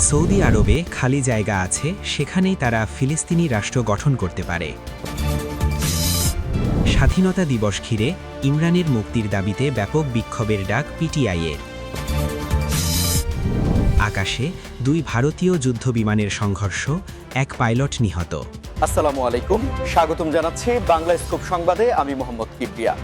Saudi আরবে খালি জায়গা আছে, সেখানেই তারা ফিলিস্তিনি রাষ্ট্র গঠন করতে পারে। স্বাধীনতা দিবস ঘিরে ইমরানের মুক্তির দাবিতে ব্যাপক বিক্ষোভের ডাক পিটিআইয়ের। আকাশে দুই ভারতীয় যুদ্ধবিমানের সংঘর্ষ, এক পাইলট নিহত। আসসালামু আলাইকুম, স্বাগতম জানাচ্ছি বাংলা স্কুপ সংবাদে। আমি মোহাম্মদ কিবরিয়া।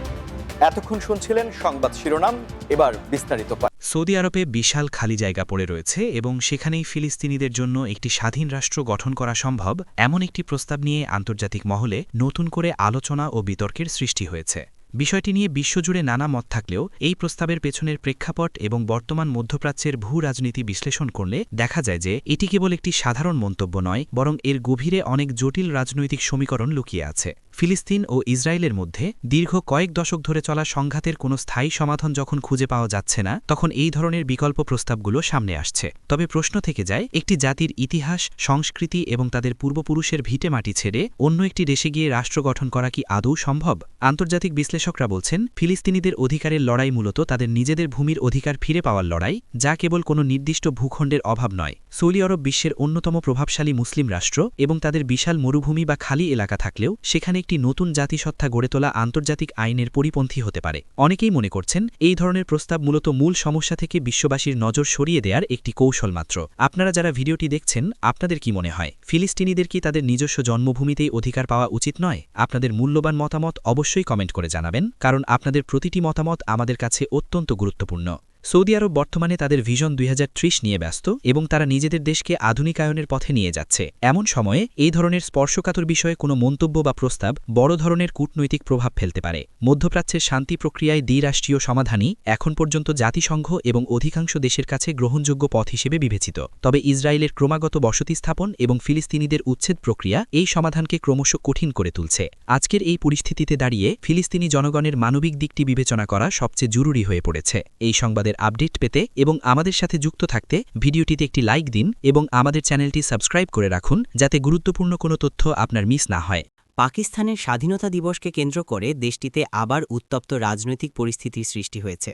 এতক্ষণ শুনছিলেন সংবাদ শিরোনাম, এবার বিস্তারিত। সৌদি আরবে বিশাল খালি জায়গা পড়ে রয়েছে এবং সেখানেই ফিলিস্তিনিদের জন্য একটি স্বাধীন রাষ্ট্র গঠন করা সম্ভব, এমন একটি প্রস্তাব নিয়ে আন্তর্জাতিক মহলে নতুন করে আলোচনা ও বিতর্কের সৃষ্টি হয়েছে। বিষয়টি নিয়ে বিশ্বজুড়ে নানা মত থাকলেও এই প্রস্তাবের পেছনের প্রেক্ষাপট এবং বর্তমান মধ্যপ্রাচ্যের ভূ রাজনীতি বিশ্লেষণ করলে দেখা যায় যে এটি কেবল একটি সাধারণ মন্তব্য নয়, বরং এর গভীরে অনেক জটিল রাজনৈতিক সমীকরণ লুকিয়ে আছে। ফিলিস্তিন ও ইসরায়েলের মধ্যে দীর্ঘ কয়েক দশক ধরে চলা সংঘাতের কোনো স্থায়ী সমাধান যখন খুঁজে পাওয়া যাচ্ছে না, তখন এই ধরনের বিকল্প প্রস্তাবগুলো সামনে আসছে। তবে প্রশ্ন থেকে যায়, একটি জাতির ইতিহাস, সংস্কৃতি এবং তাদের পূর্বপুরুষের ভিটেমাটি ছেড়ে অন্য একটি দেশে গিয়ে রাষ্ট্র গঠন করা কি আদৌ সম্ভব? আন্তর্জাতিক বিশ্লেষকরা বলছেন, ফিলিস্তিনিদের অধিকারের লড়াই মূলত তাদের নিজেদের ভূমির অধিকার ফিরে পাওয়ার লড়াই, যা কেবল কোনো নির্দিষ্ট ভূখণ্ডের অভাব নয়। সৌদি আরব বিশ্বের অন্যতম প্রভাবশালী মুসলিম রাষ্ট্র এবং তাদের বিশাল মরুভূমি বা খালি এলাকা থাকলেও সেখানে একটি নতুন জাতিসত্তা গড়ে তোলা আন্তর্জাতিক আইনের পরিপন্থী হতে পারে। অনেকেই মনে করছেন, এই ধরনের প্রস্তাব মূলত মূল সমস্যা থেকে বিশ্ববাসীর নজর সরিয়ে দেওয়ার একটি কৌশল মাত্র। আপনারা যারা ভিডিওটি দেখছেন, আপনাদের কি মনে হয়, ফিলিস্তিনিদের কি তাদের নিজস্ব জন্মভূমিতেই অধিকার পাওয়া উচিত নয়? আপনাদের মূল্যবান মতামত অবশ্যই কমেন্ট করে জানাবেন, কারণ আপনাদের প্রতিটি মতামত আমাদের কাছে অত্যন্ত গুরুত্বপূর্ণ। সৌদি আরব বর্তমানে তাদের ভিশন 2030 নিয়ে ব্যস্ত এবং তারা নিজেদের দেশকে আধুনিকায়নের পথে নিয়ে যাচ্ছে। এমন সময়ে এই ধরনের স্পর্শকাতর বিষয়ে কোনো মন্তব্য বা প্রস্তাব বড় ধরনের কূটনৈতিক প্রভাব ফেলতে পারে। মধ্যপ্রাচ্যের শান্তি প্রক্রিয়ায় দ্বিরাষ্ট্রীয় সমাধানই এখন পর্যন্ত জাতিসংঘ এবং অধিকাংশ দেশের কাছে গ্রহণযোগ্য পথ হিসেবে বিবেচিত। তবে ইসরায়েলের ক্রমাগত বসতি স্থাপন এবং ফিলিস্তিনিদের উচ্ছেদ প্রক্রিয়া এই সমাধানকে ক্রমশ কঠিন করে তুলছে। আজকের এই পরিস্থিতিতে দাঁড়িয়ে ফিলিস্তিনি জনগণের মানবিক দিকটি বিবেচনা করা সবচেয়ে জরুরি হয়ে পড়েছে। এই সংবাদের আপডেট পেতে এবং আমাদের সাথে যুক্ত থাকতে ভিডিওটিতে একটি লাইক দিন এবং আমাদের চ্যানেলটি সাবস্ক্রাইব করে রাখুন, যাতে গুরুত্বপূর্ণ কোনো তথ্য আপনার মিস না হয়। পাকিস্তানের স্বাধীনতা দিবসকে কেন্দ্র করে দেশটিতে আবার উত্তপ্ত রাজনৈতিক পরিস্থিতির সৃষ্টি হয়েছে,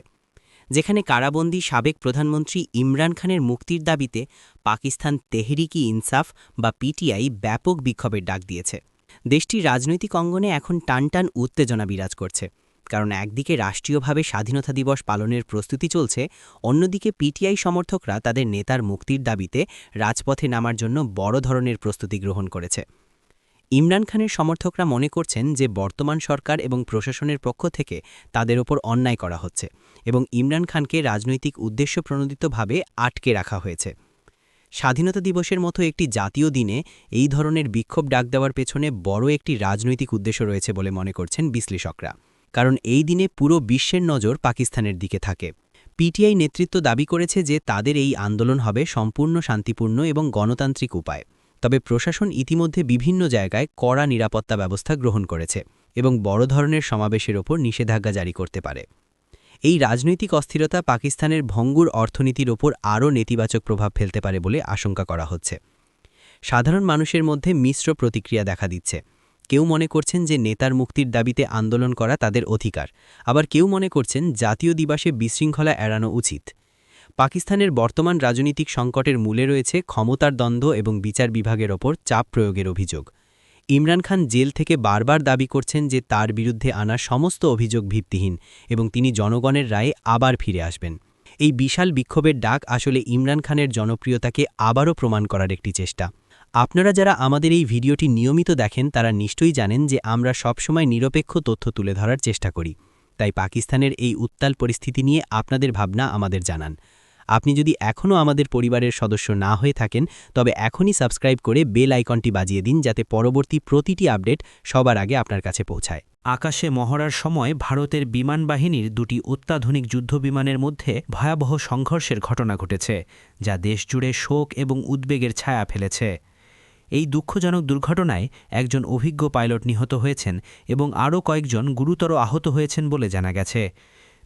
যেখানে কারাবন্দী সাবেক প্রধানমন্ত্রী ইমরান খানের মুক্তির দাবিতে পাকিস্তান তেহরিকি ইনসাফ বা পিটিআই ব্যাপক বিক্ষোভের ডাক দিয়েছে। দেশটির রাজনৈতিক অঙ্গনে এখন টানটান উত্তেজনা বিরাজ করছে, কারণ একদিকে রাষ্ট্রীয়ভাবে স্বাধীনতা দিবস পালনের প্রস্তুতি চলছে, অন্যদিকে পিটিআই সমর্থকরা তাদের নেতার মুক্তির দাবিতে রাজপথে নামার জন্য বড় ধরনের প্রস্তুতি গ্রহণ করেছে। ইমরান খানের সমর্থকরা মনে করছেন যে বর্তমান সরকার এবং প্রশাসনের পক্ষ থেকে তাদের ওপর অন্যায় করা হচ্ছে এবং ইমরান খানকে রাজনৈতিক উদ্দেশ্যপ্রণোদিতভাবে আটকে রাখা হয়েছে। স্বাধীনতা দিবসের মতো একটি জাতীয় দিনে এই ধরনের বিক্ষোভ ডাক দেওয়ার পেছনে বড় একটি রাজনৈতিক উদ্দেশ্য রয়েছে বলে মনে করছেন বিশ্লেষকরা, কারণ এই দিনে পুরো বিশ্বের নজর পাকিস্তানের দিকে থাকে। পিটিআই নেতৃত্ব দাবি করেছে যে তাদের এই আন্দোলন হবে সম্পূর্ণ শান্তিপূর্ণ এবং গণতান্ত্রিক উপায়। তবে প্রশাসন ইতিমধ্যে বিভিন্ন জায়গায় কড়া নিরাপত্তা ব্যবস্থা গ্রহণ করেছে এবং বড় ধরনের সমাবেশের ওপর নিষেধাজ্ঞা জারি করতে পারে। এই রাজনৈতিক অস্থিরতা পাকিস্তানের ভঙ্গুর অর্থনীতির ওপর আরও নেতিবাচক প্রভাব ফেলতে পারে বলে আশঙ্কা করা হচ্ছে। সাধারণ মানুষের মধ্যে মিশ্র প্রতিক্রিয়া দেখা দিচ্ছে। কেউ মনে করছেন যে নেতার মুক্তির দাবিতে আন্দোলন করা তাদের অধিকার, আবার কেউ মনে করছেন জাতীয় দিবসে বিশৃঙ্খলা এড়ানো উচিত। পাকিস্তানের বর্তমান রাজনৈতিক সংকটের মূলে রয়েছে ক্ষমতার দ্বন্দ্ব এবং বিচার বিভাগের ওপর চাপ প্রয়োগের অভিযোগ। ইমরান খান জেল থেকে বারবার দাবি করছেন যে তার বিরুদ্ধে আনা সমস্ত অভিযোগ ভিত্তিহীন এবং তিনি জনগণের রায়ে আবার ফিরে আসবেন। এই বিশাল বিক্ষোভের ডাক আসলে ইমরান খানের জনপ্রিয়তাকে আবারও প্রমাণ করার একটি চেষ্টা। আপনারা যারা আমাদের এই ভিডিওটি নিয়মিত দেখেন তারা নিশ্চয়ই জানেন যে আমরা সবসময় নিরপেক্ষ তথ্য তুলে ধরার চেষ্টা করি। তাই পাকিস্তানের এই উত্তাল পরিস্থিতি নিয়ে আপনাদের ভাবনা আমাদের জানান। আপনি যদি এখনও আমাদের পরিবারের সদস্য না হয়ে থাকেন, তবে এখনই সাবস্ক্রাইব করে বেল আইকনটি বাজিয়ে দিন, যাতে পরবর্তী প্রতিটি আপডেট সবার আগে আপনার কাছে পৌঁছায়। আকাশে মহড়ার সময় ভারতের বিমান বাহিনীর দুটি অত্যাধুনিক যুদ্ধবিমানের মধ্যে ভয়াবহ সংঘর্ষের ঘটনা ঘটেছে, যা দেশজুড়ে শোক এবং উদ্বেগের ছায়া ফেলেছে। এই দুঃখজনক দুর্ঘটনায় একজন অভিজ্ঞ পাইলট নিহত হয়েছেন এবং আরও কয়েকজন গুরুতর আহত হয়েছেন বলে জানা গেছে।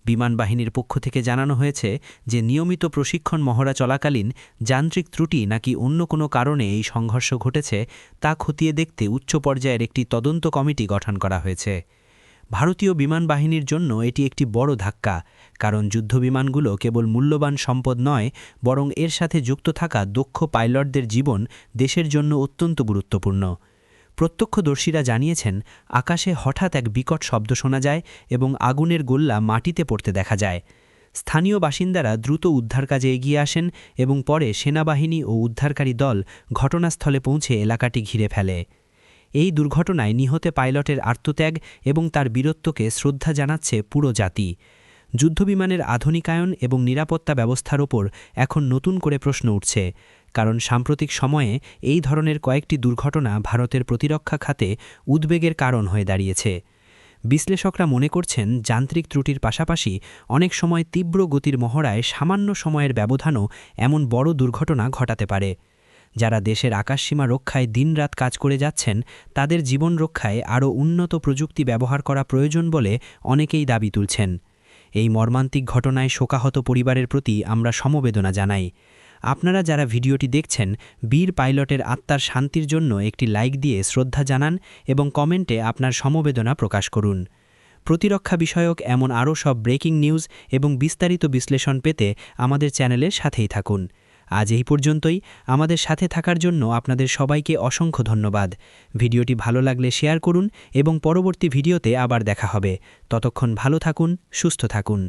বিমান বাহিনীর পক্ষ থেকে জানানো হয়েছে যে নিয়মিত প্রশিক্ষণ মহড়া চলাকালীন যান্ত্রিক ত্রুটি নাকি অন্য কোনো কারণে এই সংঘর্ষ ঘটেছে তা খতিয়ে দেখতে উচ্চ পর্যায়ের একটি তদন্ত কমিটি গঠন করা হয়েছে। ভারতীয় বিমান বাহিনীর জন্য এটি একটি বড় ধাক্কা, কারণ যুদ্ধবিমানগুলো কেবল মূল্যবান সম্পদ নয়, বরং এর সাথে যুক্ত থাকা দক্ষ পাইলটদের জীবন দেশের জন্য অত্যন্ত গুরুত্বপূর্ণ। প্রত্যক্ষদর্শীরা জানিয়েছেন, আকাশে হঠাৎ এক বিকট শব্দ শোনা যায় এবং আগুনের গোল্লা মাটিতে পড়তে দেখা যায়। স্থানীয় বাসিন্দারা দ্রুত উদ্ধার কাজে এগিয়ে আসেন এবং পরে সেনাবাহিনী ও উদ্ধারকারী দল ঘটনাস্থলে পৌঁছে এলাকাটি ঘিরে ফেলে। এই দুর্ঘটনায় নিহত পাইলটের আত্মত্যাগ এবং তার বীরত্বকে শ্রদ্ধা জানাচ্ছে পুরো জাতি। যুদ্ধবিমানের আধুনিকায়ন এবং নিরাপত্তা ব্যবস্থার ওপর এখন নতুন করে প্রশ্ন উঠছে, কারণ সাম্প্রতিক সময়ে এই ধরনের কয়েকটি দুর্ঘটনা ভারতের প্রতিরক্ষা খাতে উদ্বেগের কারণ হয়ে দাঁড়িয়েছে। বিশ্লেষকরা মনে করছেন, যান্ত্রিক ত্রুটির পাশাপাশি অনেক সময় তীব্র গতির মহড়ায় সামান্য সময়ের ব্যবধানও এমন বড় দুর্ঘটনা ঘটাতে পারে। যারা দেশের আকাশসীমা রক্ষায় দিনরাত কাজ করে যাচ্ছেন, তাদের জীবন রক্ষায় আরও উন্নত প্রযুক্তি ব্যবহার করা প্রয়োজন বলে অনেকেই দাবি তুলছেন। এই মর্মান্তিক ঘটনায় শোকাহত পরিবারের প্রতি আমরা সমবেদনা জানাই। আপনারা যারা ভিডিওটি দেখছেন, বীর পাইলটের আত্মার শান্তির জন্য একটি লাইক দিয়ে শ্রদ্ধা জানান এবং কমেন্টে আপনার সমবেদনা প্রকাশ করুন। প্রতিরক্ষা বিষয়ক এমন আরও সব ব্রেকিং নিউজ এবং বিস্তারিত বিশ্লেষণ পেতে আমাদের চ্যানেলের সাথেই থাকুন। আজ এই পর্যন্তই। আমাদের সাথে থাকার জন্য আপনাদের সবাইকে অসংখ্য ধন্যবাদ। ভিডিওটি ভালো লাগলে শেয়ার করুন এবং পরবর্তী ভিডিওতে আবার দেখা হবে। ততক্ষণ ভালো থাকুন, সুস্থ থাকুন।